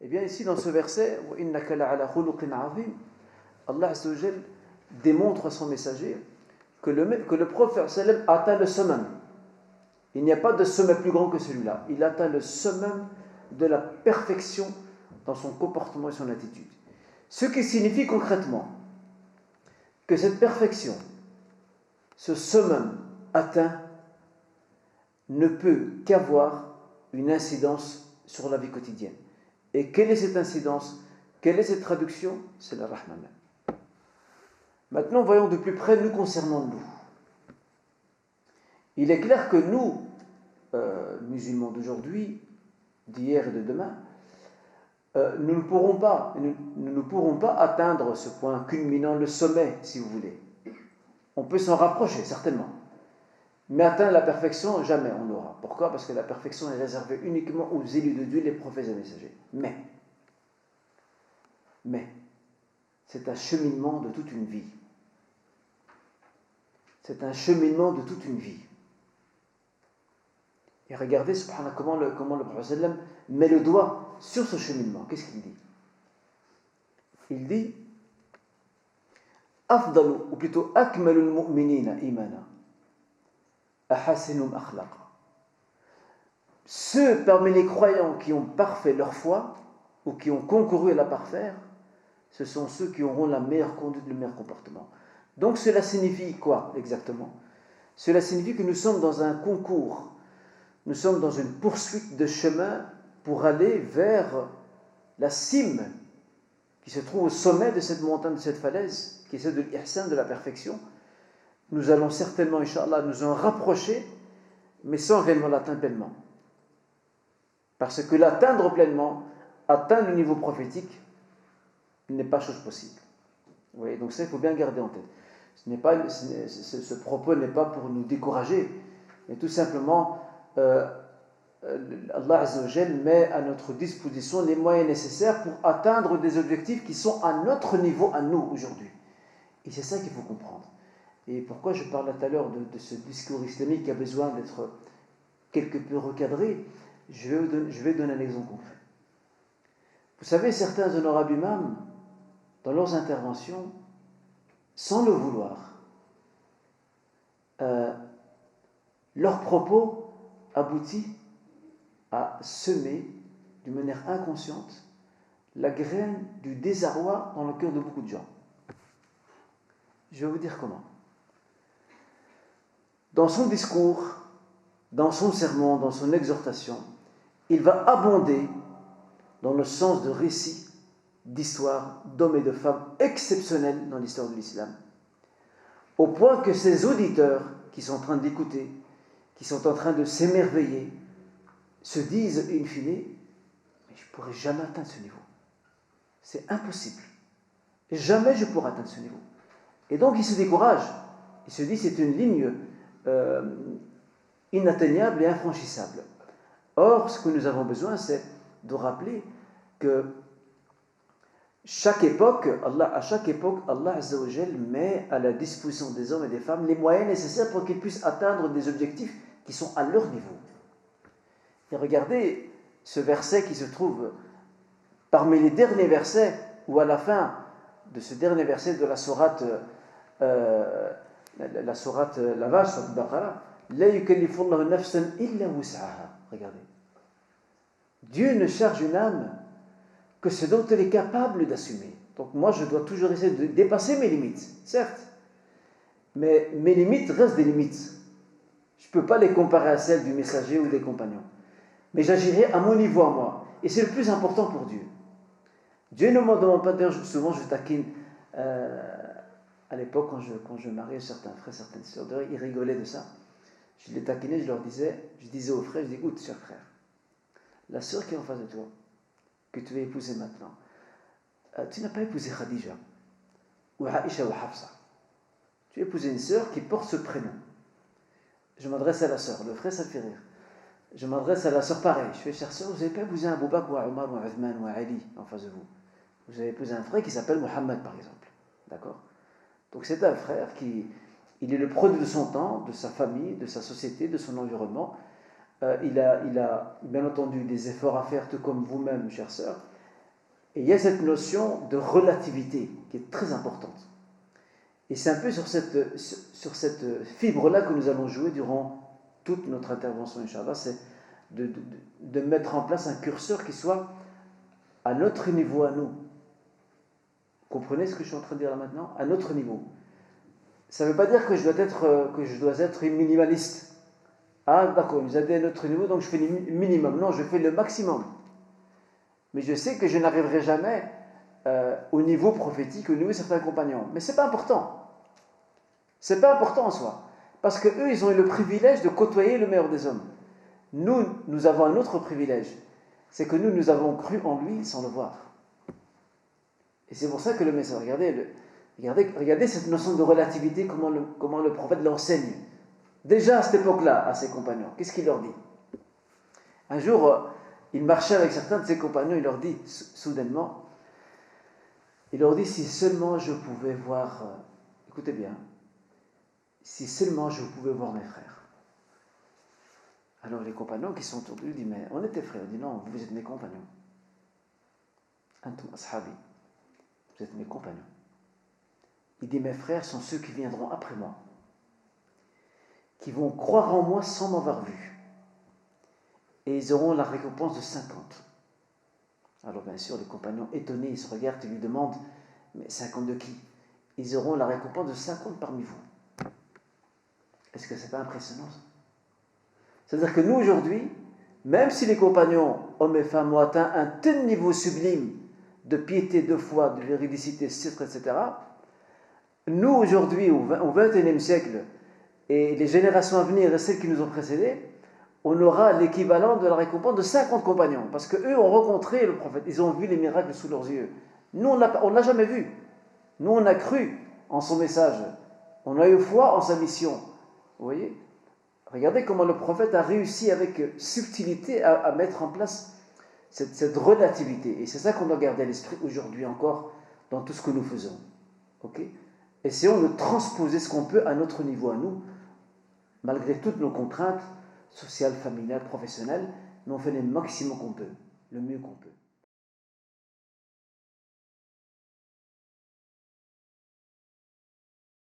Eh bien, ici, dans ce verset, وَإِنَّكَ لَعَلَى خُلُقٍ عَظِيمٍ, Allah Azza wa Jal démontre à son messager que le prophète sallam atteint le summum. Il n'y a pas de sommet plus grand que celui-là. Il atteint le summum de la perfection dans son comportement et son attitude. Ce qui signifie concrètement que cette perfection, ce summum atteint, ne peut qu'avoir une incidence sur la vie quotidienne. Et quelle est cette incidence? Quelle est cette traduction? C'est la rahma. Maintenant, voyons de plus près nous concernant nous. Il est clair que nous, musulmans d'aujourd'hui, d'hier et de demain, nous ne pourrons pas atteindre ce point culminant, le sommet, si vous voulez. On peut s'en rapprocher, certainement. Mais atteindre la perfection, jamais on l'aura. Pourquoi? Parce que la perfection est réservée uniquement aux élus de Dieu, les prophètes et messagers. Mais, c'est un cheminement de toute une vie. C'est un cheminement de toute une vie. Et regardez, subhanallah, comment le prophète met le doigt sur ce cheminement. Qu'est-ce qu'il dit? Il dit Afdalu, ou plutôt Akmalul mu'minina imana, Ahasinum akhlaqa. Ceux parmi les croyants qui ont parfait leur foi, ou qui ont concouru à la parfaire, ce sont ceux qui auront la meilleure conduite, le meilleur comportement. Donc cela signifie quoi exactement? Cela signifie que nous sommes dans un concours, nous sommes dans une poursuite de chemin pour aller vers la cime qui se trouve au sommet de cette montagne, de cette falaise, qui est celle de l'ihsan, de la perfection. Nous allons certainement, Inch'Allah, nous en rapprocher, mais sans réellement l'atteindre pleinement. Parce que l'atteindre pleinement, atteindre le niveau prophétique, n'est pas chose possible. Vous voyez, donc ça, il faut bien garder en tête. Ce propos n'est pas pour nous décourager, mais tout simplement, Allah Azza wa Jal met à notre disposition les moyens nécessaires pour atteindre des objectifs qui sont à notre niveau, à nous, aujourd'hui. Et c'est ça qu'il faut comprendre. Et pourquoi je parlais tout à l'heure de ce discours islamique qui a besoin d'être quelque peu recadré, je vais donner un exemple concret. Vous savez, certains honorables imams, dans leurs interventions, sans le vouloir, leurs propos aboutissent à semer, d'une manière inconsciente, la graine du désarroi dans le cœur de beaucoup de gens. Je vais vous dire comment. Dans son discours, dans son sermon, dans son exhortation, il va abonder dans le sens de récits, d'histoires d'hommes et de femmes exceptionnels dans l'histoire de l'islam, au point que ces auditeurs qui sont en train d'écouter, qui sont en train de s'émerveiller, se disent in fine, mais je ne pourrai jamais atteindre ce niveau. C'est impossible. Jamais je pourrai atteindre ce niveau. Et donc ils se découragent. Ils se disent c'est une ligne inatteignable et infranchissable. Or, ce que nous avons besoin, c'est de rappeler que à chaque époque, Allah Azza wa Jal met à la disposition des hommes et des femmes les moyens nécessaires pour qu'ils puissent atteindre des objectifs qui sont à leur niveau. Et regardez ce verset qui se trouve parmi les derniers versets, ou à la fin de ce dernier verset de la sourate la vache, sourate Baqara, La yukallifullahu nafsan illa wus'aha. Regardez. Dieu ne charge une âme que ce dont elle est capable d'assumer. Donc moi, je dois toujours essayer de dépasser mes limites, certes. Mais mes limites restent des limites. Je ne peux pas les comparer à celles du messager ou des compagnons. Mais j'agirai à mon niveau à moi. Et c'est le plus important pour Dieu. Dieu ne me demande pas, d'ailleurs, souvent je taquine, à l'époque quand je mariais certains frères, certaines sœurs, ils rigolaient de ça. Je les taquinais, je disais aux frères, écoute, cher frère, la sœur qui est en face de toi, que tu vas épouser maintenant, tu n'as pas épousé Khadija, ou Aïcha ou Hafsa. Tu as épousé une sœur qui porte ce prénom. Je m'adresse à la sœur, le frère ça le fait rire. Je m'adresse à la sœur pareil. Je fais, chère sœur, vous n'avez pas épousé un Abu Bakr ou un Omar ou un Uthman ou un Ali en face de vous. Vous avez épousé un frère qui s'appelle Mohammed par exemple. D'accord? Donc c'est un frère il est le produit de son temps, de sa famille, de sa société, de son environnement. Il a bien entendu des efforts à faire, tout comme vous-même, chère sœur. Et il y a cette notion de relativité qui est très importante. Et c'est un peu sur cette fibre-là que nous allons jouer durant toute notre intervention, Inch'Allah, c'est de mettre en place un curseur qui soit à notre niveau à nous. Vous comprenez ce que je suis en train de dire là maintenant? À notre niveau. Ça ne veut pas dire que je dois être minimaliste. Ah d'accord, vous êtes à notre niveau, donc je fais le minimum. Non, je fais le maximum. Mais je sais que je n'arriverai jamais au niveau prophétique, au niveau de certains compagnons. Mais ce n'est pas important. Ce n'est pas important en soi. Parce qu'eux, ils ont eu le privilège de côtoyer le meilleur des hommes. Nous avons un autre privilège. C'est que nous avons cru en lui sans le voir. Et c'est pour ça que le message, regardez cette notion de relativité, comment le prophète l'enseigne. Déjà à cette époque-là, à ses compagnons. Qu'est-ce qu'il leur dit? Un jour, il marchait avec certains de ses compagnons, il leur dit, soudainement, il leur dit, si seulement je pouvais voir, écoutez bien, si seulement je pouvais voir mes frères. Alors les compagnons qui sont autour de lui disent, mais on est tes frères. Il dit, non, vous êtes mes compagnons. Antum ashabi, vous êtes mes compagnons. Il dit, mes frères sont ceux qui viendront après moi, qui vont croire en moi sans m'avoir vu. Et ils auront la récompense de 50. Alors bien sûr, les compagnons étonnés, ils se regardent et lui demandent, mais 50 de qui? Ils auront la récompense de 50 parmi vous. Est-ce que ce n'est pas impressionnant ça? C'est-à-dire que nous aujourd'hui, même si les compagnons, hommes et femmes, ont atteint un tel niveau sublime de piété, de foi, de véridicité, etc., nous aujourd'hui, au XXIe siècle, et les générations à venir et celles qui nous ont précédés, on aura l'équivalent de la récompense de 50 compagnons. Parce qu'eux ont rencontré le prophète, ils ont vu les miracles sous leurs yeux. Nous, on ne l'a jamais vu. Nous, on a cru en son message. On a eu foi en sa mission. Vous voyez? Regardez comment le prophète a réussi avec subtilité à mettre en place cette relativité. Et c'est ça qu'on doit garder à l'esprit aujourd'hui encore dans tout ce que nous faisons. Ok? Essayons de transposer ce qu'on peut à notre niveau, à nous, malgré toutes nos contraintes sociales, familiales, professionnelles, mais on fait le maximum qu'on peut, le mieux qu'on peut.